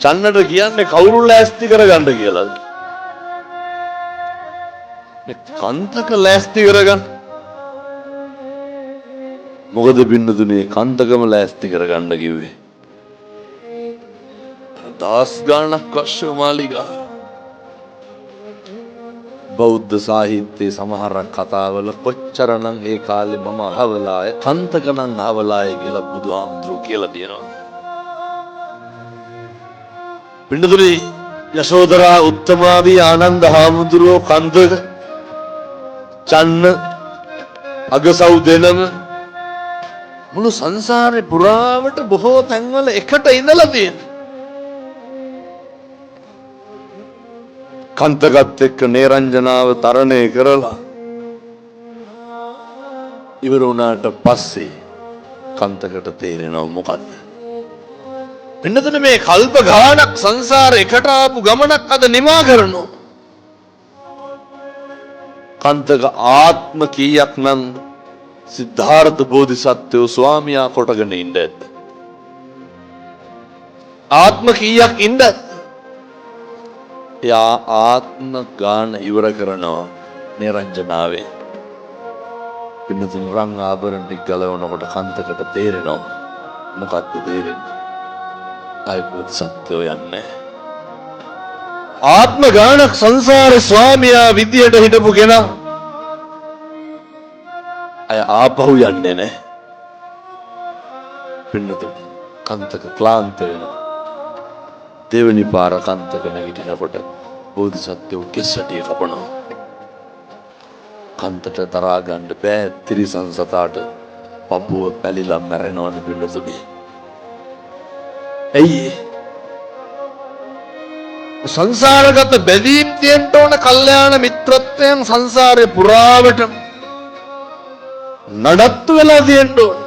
චන්නට කියන්නේ කවුරු ලෑස්ති කරගන්න කියලා. මේ කන්තක ලෑස්ති කරගන්න. මොකද බින්නතුනේ කන්තකම ලෑස්ති කරගන්න කිව්වේ. දස් ගාණක් වශ්‍ය මාලිගා. බෞද්ධ සාහිත්‍යයේ සමහර කතාවල කොච්චරනම් ඒ කාලේ මම අහවලාය කන්තකනම් අහවලාය කියලා බුදුහාමුදුරුවෝ කියලා තියෙනවා. පින්නතුනි යශෝදරා උත්තමාවී ආනන්ද හාමුදුරුවෝ කන්දක චන්න අගසව් දෙනම මුළු සංසාරේ පුරාවට බොහෝ තැන්වල එකට ඉඳලා තියෙනවා. කන්තකත් එක්ක නේරංජනාව තරණය කරලා ඉවර වුණාට පස්සේ කන්තකට තේරෙනව මොකද්ද? පින්නතුනේ මේ කල්ප ගානක් සංසාරේ එකට ආපු ගමනක් අද නිමා කරනවා. කන්තක ආත්ම කීයක් නම් සිද්ධාර්ථ බෝධිසත්වෝ ස්වාමියා කොටගෙන ඉන්න ඇද්ද? ආත්ම කීයක් ඉන්නද? යා ආත්ම ගාන ඉවර කරනවා නිරංජනාවේ. පින්නතුන් රංග ආභරණ ටික ගලවනකොට කන්තකට තේරෙනවා මොකක්ද තේරෙන්නේ? අයිබෝධ සත්‍යෝ යන්නේ ආත්ම ගානක් සංසාරේ ස්වාමියා විදියට හිටපු කෙනා අය ආපහු යන්නේ නැහැ. පින්නතුන් කන්තක ක්ලාන්ත වෙනවා. දෙවනි පාර කන්තක නැගිටිනකොට බෝධිසත්වෝ කෙස්සටිය කපනවා. කන්තට තරහා ගන්න බෑ. තිරිසන් සතාට පපුව පැලිලා මැරෙනවනේ පින්නතුනි. ඇයි සංසාරගත බැඳීම් තියෙන්න ඕන කල්යාණ මිත්‍රත්වයන් සංසාරේ පුරාවට නඩත්තු වෙලා තියෙන්න ඕන.